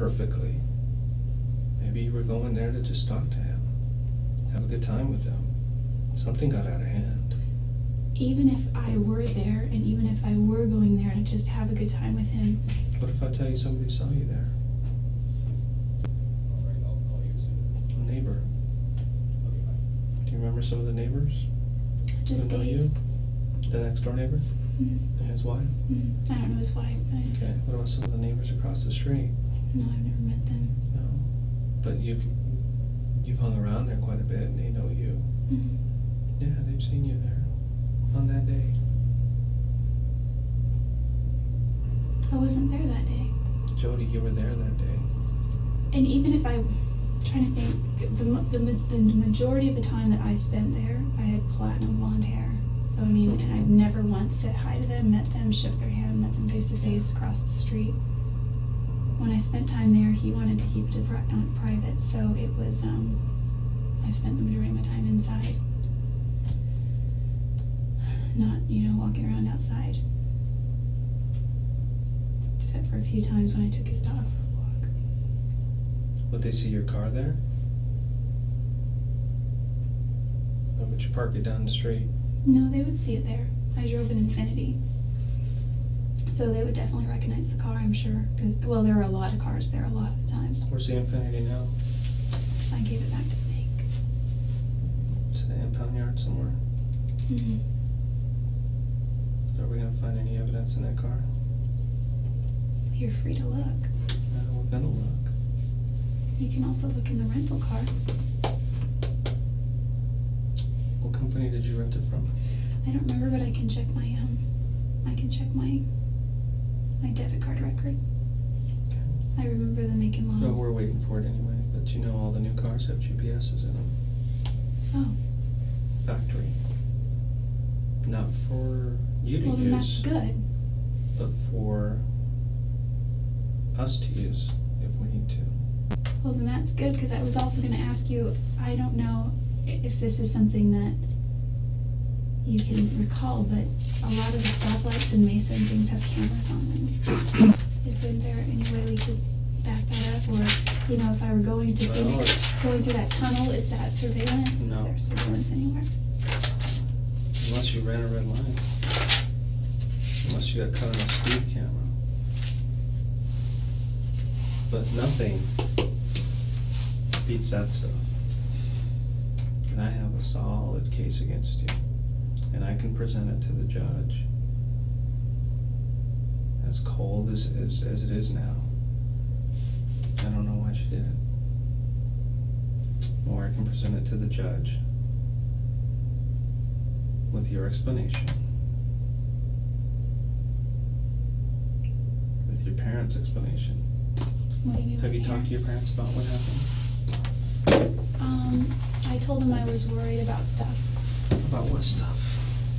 perfectly. Maybe you were going there to just talk to him, have a good time with him. Something got out of hand. Even if I were there, and even if I were going there to just have a good time with him. What if I tell you somebody saw you there? A neighbor. Do you remember some of the neighbors? Just Dave. Dave. The next door neighbor? Mm-hmm. And his wife? Mm-hmm. I don't know his wife. Okay, what about some of the neighbors across the street? No, I've never met them. No. But you've hung around there quite a bit and they know you. Mm-hmm. Yeah, they've seen you there on that day. I wasn't there that day. Jodi, you were there that day. And even if I'm trying to think, the majority of the time that I spent there, I had platinum blonde hair. So I mean, and I've never once said hi to them, met them, shook their hand, met them face to face, across the street. When I spent time there, he wanted to keep it private, so it was, I spent the majority of my time inside. Not, walking around outside. Except for a few times when I took his dog for a walk. Would they see your car there? Or would you park it down the street? No, they would see it there. I drove an Infiniti. So they would definitely recognize the car, I'm sure. Well, there are a lot of cars there a lot of the time. Where's the Infiniti now? I gave it back to the bank. To the impound yard somewhere? Mm-hmm. Are we going to find any evidence in that car? You're free to look. We're going to look. You can also look in the rental car. What company did you rent it from? I don't remember, but I can check my debit card record. Okay. I remember the make and model. No, we're waiting for it anyway, but you know all the new cars have GPSs in them. Oh. Factory. Not for you to Well, then that's use, good. but for us to use if we need to. Well, then that's good, because I was also going to ask you, I don't know if this is something that you can recall, but a lot of the stoplights in Mesa and things have cameras on them. Is there any way we could back that up? Or, if I were going to Phoenix, going through that tunnel, is that surveillance? No. Is there surveillance anywhere? Unless you ran a red line. Unless you got caught on a speed camera. But nothing beats that stuff. And I have a solid case against you. And I can present it to the judge. As cold as it is now. I don't know why she did it. Or I can present it to the judge with your explanation. With your parents' explanation. What do you mean? Have you talked to your parents about what happened? I told them I was worried about stuff. About what stuff?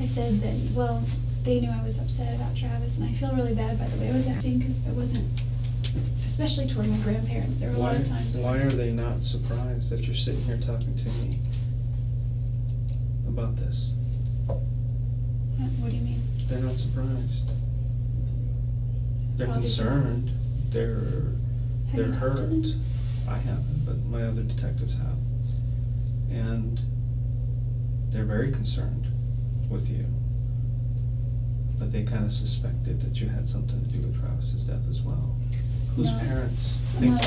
I said that, well, they knew I was upset about Travis, and I feel really bad by the way I was acting, because there wasn't, especially toward my grandparents, there were a lot of times. Why are they not surprised that you're sitting here talking to me about this? What do you mean? They're not surprised. They're Probably concerned. They're Have you talked to hurt. them? I haven't, but my other detectives have. And they're very concerned with you. But they kind of suspected that you had something to do with Travis's death as well. Whose No. parents think No.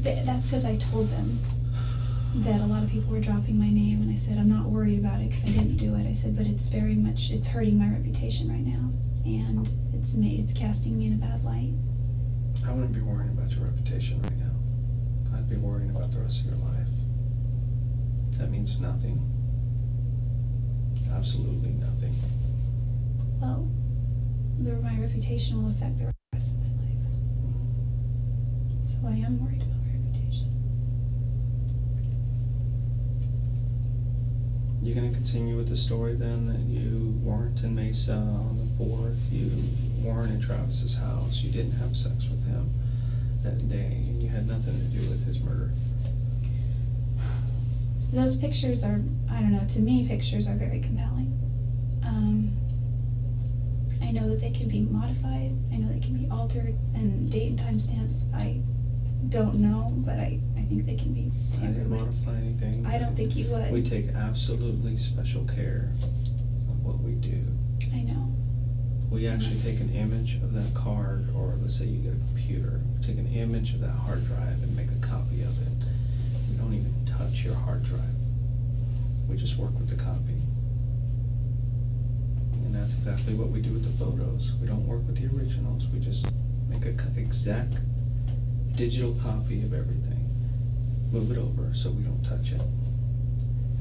that? That's because I told them that a lot of people were dropping my name, and I said I'm not worried about it because I didn't do it. I said, but it's hurting my reputation right now, and it's casting me in a bad light. I wouldn't be worrying about your reputation right now. I'd be worrying about the rest of your life. That means nothing. Absolutely nothing. Well, my reputation will affect the rest of my life. So I am worried about my reputation. You're going to continue with the story then that you weren't in Mesa on the 4th, you weren't in Travis's house, you didn't have sex with him that day, and you had nothing to do with his murder. Those pictures are, I don't know, to me pictures are very compelling. I know that they can be modified, I know they can be altered, and date and time stamps, I don't know, but I think they can be I tampered didn't with. modify anything. I don't think you would. We take absolutely special care of what we do. I know. We actually take an image of that card, or let's say you get a computer, take an image of that hard drive and make a copy of it. We don't even touch your hard drive. We just work with the copy. And that's exactly what we do with the photos. We don't work with the originals. We just make an exact digital copy of everything, move it over so we don't touch it,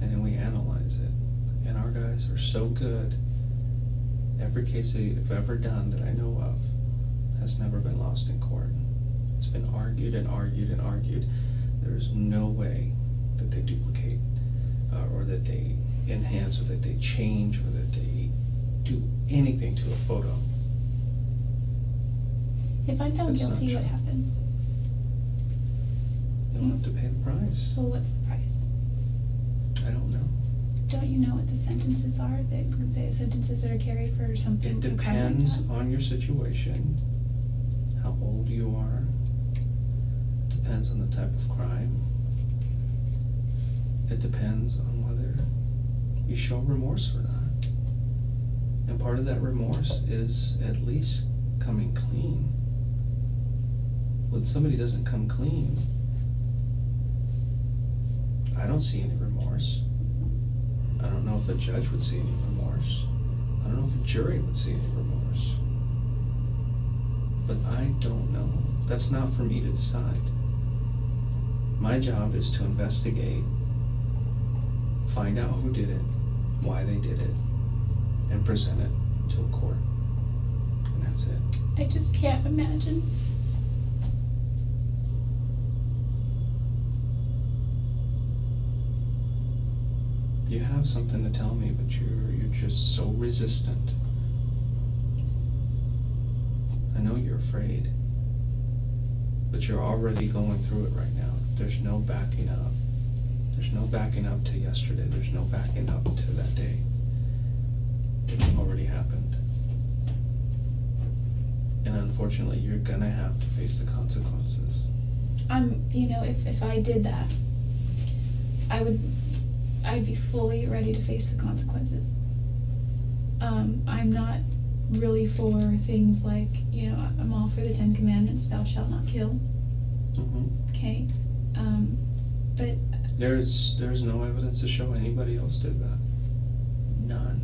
and then we analyze it. And our guys are so good. Every case they've ever done that I know of has never been lost in court. It's been argued and argued and argued. There's no way that they duplicate or that they enhance or that they change or that they do anything to a photo. If I'm found That's not guilty, what true. happens? You'll have to pay the price. Well, what's the price? I don't know. Don't you know what the sentences are? The sentences that are carried for something. It a crime like depends that? on your situation, how old you are, depends on the type of crime. It depends on whether you show remorse or not. And part of that remorse is at least coming clean. When somebody doesn't come clean, I don't see any remorse. I don't know if a judge would see any remorse. I don't know if a jury would see any remorse. But I don't know. That's not for me to decide. My job is to investigate, find out who did it, why they did it, and present it to a court. And that's it. I just can't imagine. You have something to tell me, but you're just so resistant. I know you're afraid, but you're already going through it right now. There's no backing up. There's no backing up to yesterday. There's no backing up to that day. It's already happened. And unfortunately, you're gonna have to face the consequences. If I did that, I'd be fully ready to face the consequences. I'm not really for things like, I'm all for the 10 Commandments, thou shalt not kill. Mm-hmm. Okay? But There's no evidence to show anybody else did that. None.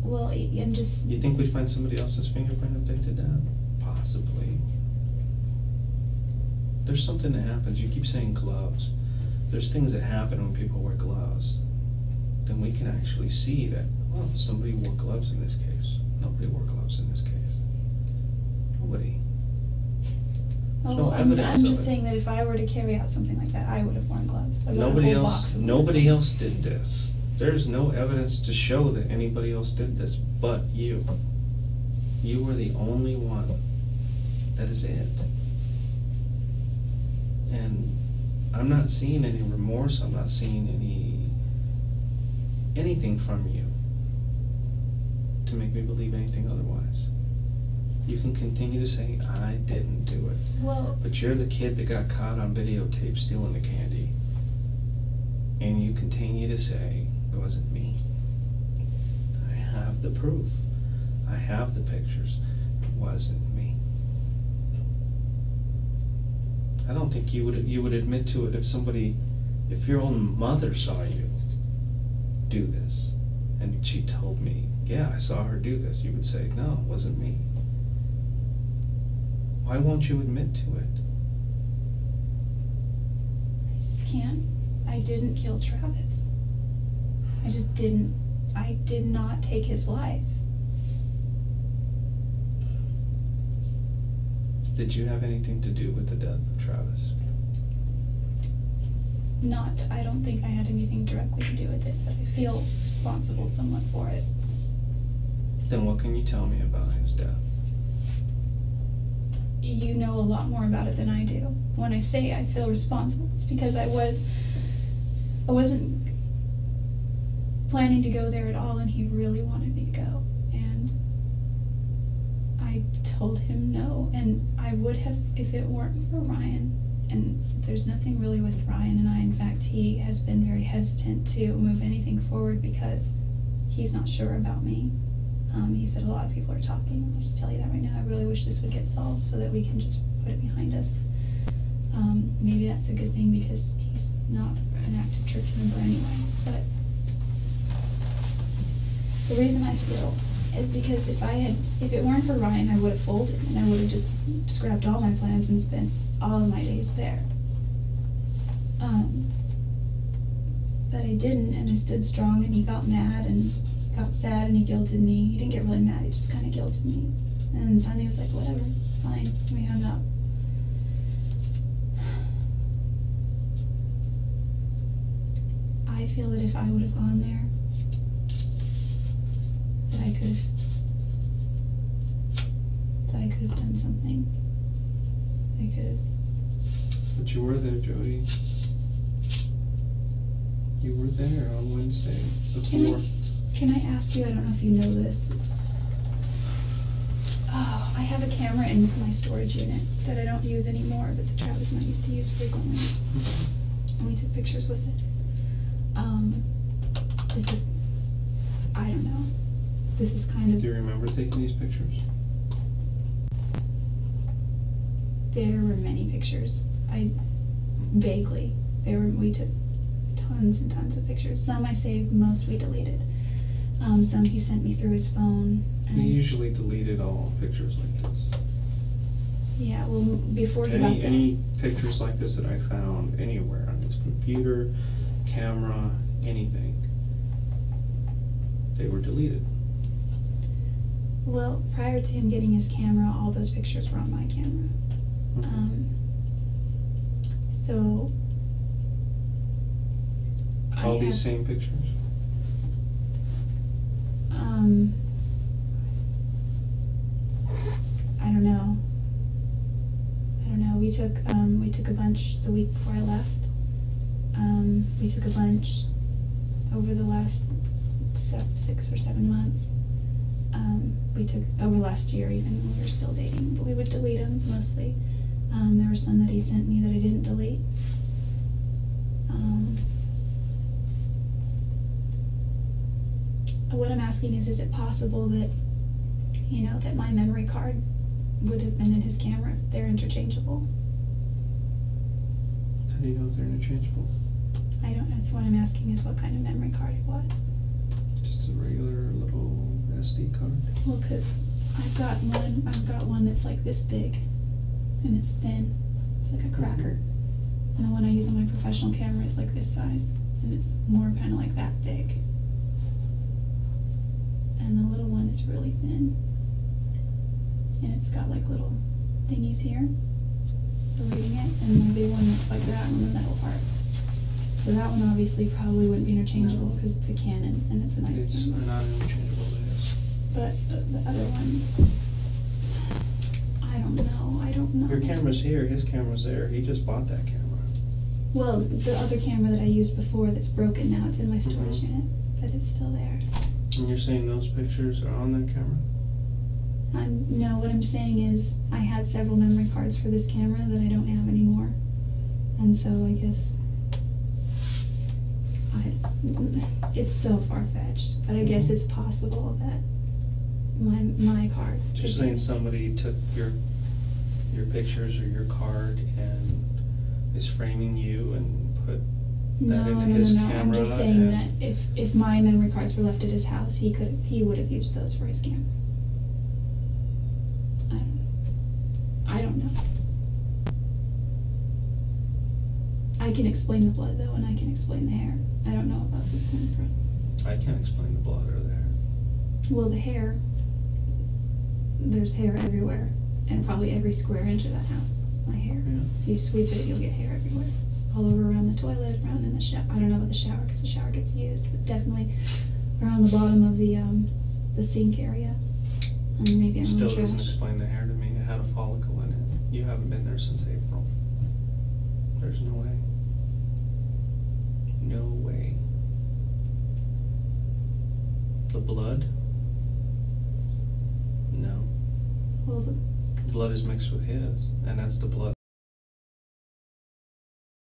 well, I'm just. You think we'd find somebody else's fingerprint if they did that? Possibly. There's something that happens. You keep saying gloves. There's things that happen when people wear gloves. Then we can actually see that, well, somebody wore gloves in this case. Nobody wore gloves in this case. Nobody. There's no I'm evidence of just it. saying that if I were to carry out something like that, I would have worn gloves. I bought a Nobody whole else. box of Nobody gloves. else did this. There's no evidence to show that anybody else did this, but you. You were the only one. That is it. And I'm not seeing any remorse. I'm not seeing anything from you to make me believe anything otherwise. You can continue to say, I didn't do it. Well, But you're the kid that got caught on videotape stealing the candy. And you continue to say, it wasn't me. I have the proof. I have the pictures. It wasn't me. I don't think you would admit to it if your own mother saw you do this and she told me, yeah, I saw her do this. You would say, no, it wasn't me. Why won't you admit to it? I just can't. I didn't kill Travis. I just didn't. I did not take his life. Did you have anything to do with the death of Travis? I don't think I had anything directly to do with it, but I feel responsible somewhat for it. Then what can you tell me about his death? You know a lot more about it than I do. When I say I feel responsible, it's because I wasn't planning to go there at all, and he really wanted me to go. And I I told him no, and I would have if it weren't for Ryan. And there's nothing really with Ryan and I. In fact, he has been very hesitant to move anything forward because he's not sure about me. He said a lot of people are talking. I'll just tell you that right now. I really wish this would get solved so that we can just put it behind us. Maybe that's a good thing because he's not an active church member anyway. But the reason I feel is because if it weren't for Ryan, I would have folded and I would have just scrapped all my plans and spent all of my days there. But I didn't, and I stood strong, and he got mad and got sad, and he guilted me. He didn't get really mad, he just kind of guilted me. And finally he was like, whatever, fine, we hung up. I feel that if I would have gone there, that I could have done something. I could have. But you were there, Jodi. You were there on Wednesday before. Can I ask you, I don't know if you know this. Oh, I have a camera in my storage unit that I don't use anymore, but that Travis and I used to use frequently. And we took pictures with it. This is, I don't know. This is kind of. Do you remember taking these pictures? There were many pictures. Vaguely. We took tons and tons of pictures. Some I saved, most we deleted. Some he sent me through his phone. He usually deleted all pictures like this. Yeah, well, before he got there. Any pictures like this that I found anywhere on his computer, camera, anything, they were deleted. Well, prior to him getting his camera, all those pictures were on my camera. So all these same pictures? I don't know. We took a bunch the week before I left. We took a bunch over the last 6 or 7 months. We took over last year even when we were still dating, but we would delete them mostly. There were some that he sent me that I didn't delete. What I'm asking is it possible that, that my memory card would have been in his camera if they're interchangeable? How do you know if they're interchangeable? I don't know. That's what I'm asking is what kind of memory card it was. Just a regular little SD card? Well, because I've got one that's like this big, and it's thin. It's like a cracker. And the one I use on my professional camera is like this size, and it's more kind of like that thick. And the little one is really thin. And it's got like little thingies here for reading it, and my big one looks like that on the metal part. So that one obviously probably wouldn't be interchangeable because it's a Canon and it's a nice thing. It's not interchangeable, it is. But the other one, I don't know. Your camera's here, his camera's there. He just bought that camera. Well, the other camera that I used before that's broken now, it's in my storage unit, but it's still there. And you're saying those pictures are on that camera? No, what I'm saying is I had several memory cards for this camera that I don't have anymore. And so I guess it's so far-fetched, but I guess it's possible that my card. You're saying somebody took your pictures or your card and is framing you and put that into his camera? I'm just saying that if my memory cards were left at his house, he would have used those for his camera. I don't know. I can explain the blood though, and I can explain the hair. I don't know about the fingerprint. I can't explain the blood or the hair. Well, the hair, there's hair everywhere, and probably every square inch of that house. My hair. Yeah. If you sweep it, you'll get hair everywhere. All over around the toilet, around in the shower. I don't know about the shower because the shower gets used, but definitely around the bottom of the sink area. And maybe around Still the trash. doesn't explain the hair to me. It had a follicle in it. You haven't been there since April. There's no way. No way. The blood? No. Blood is mixed with his, and that's the blood